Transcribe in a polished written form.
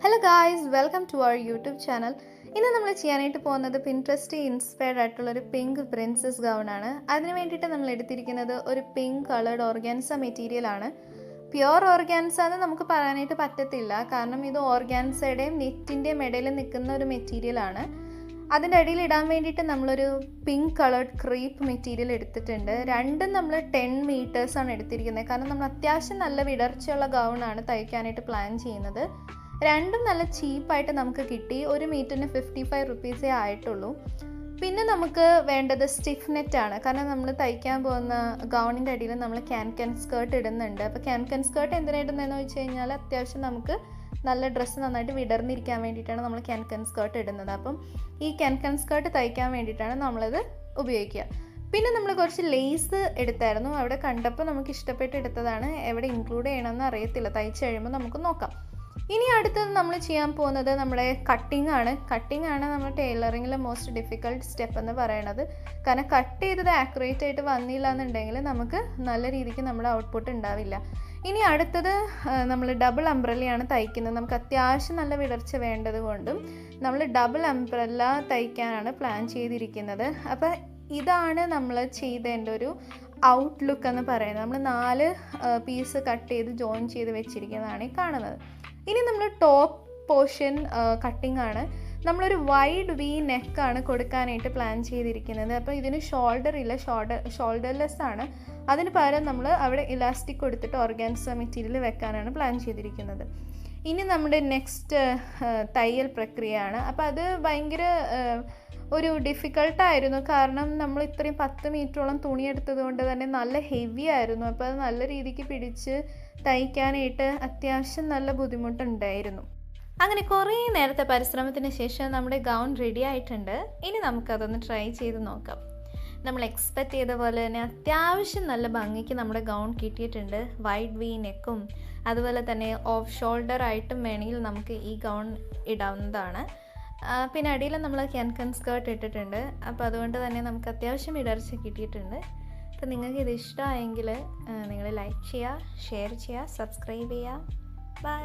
Hello guys, welcome to our YouTube channel. ഇന്ന് നമ്മൾ ചെയ്യാനായിട്ട് പോകുന്നത് പിൻട്രസ്റ്റ് ഇൻസ്പയർഡ് ആയിട്ടുള്ളൊരു പിങ്ക് പ്രിൻസസ് ഗൗണാണ്. അതിന് വേണ്ടിയിട്ട് നമ്മൾ എടുത്തിരിക്കുന്നത് ഒരു പിങ്ക് കളേർഡ് ഓർഗാൻസ മെറ്റീരിയലാണ്. പ്യുവർ ഓർഗാൻസ എന്ന് നമുക്ക് പറയാനായിട്ട് പറ്റത്തില്ല, കാരണം ഇത് ഓർഗാൻസയുടെയും നെറ്റിൻ്റെയും ഇടയിൽ നിൽക്കുന്ന ഒരു മെറ്റീരിയലാണ്. അതിൻ്റെ അടിയിൽ ഇടാൻ വേണ്ടിയിട്ട് നമ്മളൊരു പിങ്ക് കളേർഡ് ക്രീപ്പ് മെറ്റീരിയൽ എടുത്തിട്ടുണ്ട്. രണ്ടും നമ്മൾ 10 മീറ്റേഴ്സാണ് എടുത്തിരിക്കുന്നത്, കാരണം നമ്മൾ അത്യാവശ്യം നല്ല വിടർച്ചയുള്ള ഗൗണാണ് തയ്ക്കാനായിട്ട് പ്ലാൻ ചെയ്യുന്നത്. രണ്ടും നല്ല ചീപ്പായിട്ട് നമുക്ക് കിട്ടി. ഒരു മീറ്ററിന് 55 റുപ്പീസേ ആയിട്ടുള്ളൂ. പിന്നെ നമുക്ക് വേണ്ടത് സ്റ്റിഫ് നെറ്റാണ്, കാരണം നമ്മൾ തയ്ക്കാൻ പോകുന്ന ഗൗണിൻ്റെ അടിയിൽ നമ്മൾ ക്യാൻ സ്കേർട്ട് ഇടുന്നുണ്ട്. അപ്പോൾ ക്യാൻ സ്കേർട്ട് എന്തിനായിടുന്നതെന്ന് വെച്ച് കഴിഞ്ഞാൽ അത്യാവശ്യം നമുക്ക് നല്ല ഡ്രസ്സ് നന്നായിട്ട് വിടർന്നിരിക്കാൻ വേണ്ടിയിട്ടാണ് നമ്മൾ ക്യാൻ സ്കേർട്ട് ഇടുന്നത്. അപ്പം ഈ ക്യാൻ സ്കേർട്ട് തയ്ക്കാൻ വേണ്ടിയിട്ടാണ് നമ്മളത് ഉപയോഗിക്കുക. പിന്നെ നമ്മൾ കുറച്ച് ലേസ് എടുത്തായിരുന്നു. അവിടെ കണ്ടപ്പോൾ നമുക്ക് ഇഷ്ടപ്പെട്ട് എടുത്തതാണ്. എവിടെ ഇൻക്ലൂഡ് ചെയ്യണമെന്ന് അറിയത്തില്ല, തയ്ച്ച് കഴിയുമ്പോൾ നമുക്ക് നോക്കാം. ഇനി അടുത്തത് നമ്മൾ ചെയ്യാൻ പോകുന്നത് നമ്മുടെ കട്ടിംഗ് ആണ് നമ്മൾ ടൈലറിങ്ങിൽ മോസ്റ്റ് ഡിഫിക്കൾട്ട് സ്റ്റെപ്പ് എന്ന് പറയുന്നത്. കാരണം കട്ട് ചെയ്തത് ആക്യുറേറ്റ് ആയിട്ട് വന്നില്ല എന്നുണ്ടെങ്കിൽ നമുക്ക് നല്ല രീതിക്ക് നമ്മുടെ ഔട്ട്പുട്ട് ഉണ്ടാവില്ല. ഇനി അടുത്തത് നമ്മൾ ഡബിൾ അംബ്രല്ലയാണ് തയ്ക്കുന്നത്. നമുക്ക് അത്യാവശ്യം നല്ല വിടർച്ച വേണ്ടത് കൊണ്ടും നമ്മൾ ഡബിൾ അംബ്രല്ല തയ്ക്കാനാണ് പ്ലാൻ ചെയ്തിരിക്കുന്നത്. അപ്പോൾ ഇതാണ് നമ്മൾ ചെയ്തതിൻ്റെ ഒരു ഔട്ട്ലുക്ക് എന്ന് പറയുന്നത്. നമ്മൾ 4 പീസ് കട്ട് ചെയ്ത് ജോയിൻ ചെയ്ത് വെച്ചിരിക്കുന്നതാണ് ഈ കാണുന്നത്. ഇനി നമ്മൾ ടോപ്പ് പോർഷൻ കട്ടിംഗ് ആണ്. നമ്മളൊരു വൈഡ് വി നെക്കാണ് കൊടുക്കാനായിട്ട് പ്ലാൻ ചെയ്തിരിക്കുന്നത്. അപ്പോൾ ഇതിന് ഷോൾഡർ ഇല്ല, ഷോൾഡർലെസ് ആണ്. അതിന് പകരം നമ്മൾ അവിടെ ഇലാസ്റ്റിക് കൊടുത്തിട്ട് ഓർഗാൻസ മെറ്റീരിയൽ വെക്കാനാണ് പ്ലാൻ ചെയ്തിരിക്കുന്നത്. ഇനി നമ്മുടെ നെക്സ്റ്റ് തയ്യൽ പ്രക്രിയയാണ്. അപ്പോൾ അത് ഭയങ്കര ഒരു ഡിഫിക്കൾട്ടായിരുന്നു, കാരണം നമ്മൾ ഇത്രയും 10 മീറ്ററോളം തുണിയെടുത്തത് കൊണ്ട് തന്നെ നല്ല ഹെവി ആയിരുന്നു. അപ്പോൾ അത് നല്ല രീതിക്ക് പിടിച്ച് തയ്ക്കാനായിട്ട് അത്യാവശ്യം നല്ല ബുദ്ധിമുട്ടുണ്ടായിരുന്നു. അങ്ങനെ കുറേ നേരത്തെ പരിശ്രമത്തിന് ശേഷം നമ്മുടെ ഗൗൺ റെഡി ആയിട്ടുണ്ട്. ഇനി നമുക്കതൊന്ന് ട്രൈ ചെയ്ത് നോക്കാം. നമ്മൾ എക്സ്പെക്റ്റ് ചെയ്ത പോലെ തന്നെ അത്യാവശ്യം നല്ല ഭംഗിക്ക് നമ്മുടെ ഗൗൺ കിട്ടിയിട്ടുണ്ട്. വൈഡ് വി നെക്കും അതുപോലെ തന്നെ ഓഫ് ഷോൾഡർ ആയിട്ടും വേണമെങ്കിൽ നമുക്ക് ഈ ഗൗൺ ഇടാവുന്നതാണ്. പിന്നെ അടിയിൽ നമ്മൾ ക്യാൻ സ്കേർട്ട് ഇട്ടിട്ടുണ്ട്. അപ്പോൾ അതുകൊണ്ട് തന്നെ നമുക്ക് അത്യാവശ്യം ഇടർച്ച കിട്ടിയിട്ടുണ്ട്. അപ്പോൾ നിങ്ങൾക്ക് ഇത് ഇഷ്ടമായെങ്കിൽ നിങ്ങൾ ലൈക്ക് ചെയ്യുക, ഷെയർ ചെയ്യുക, സബ്സ്ക്രൈബ് ചെയ്യുക. ബൈ.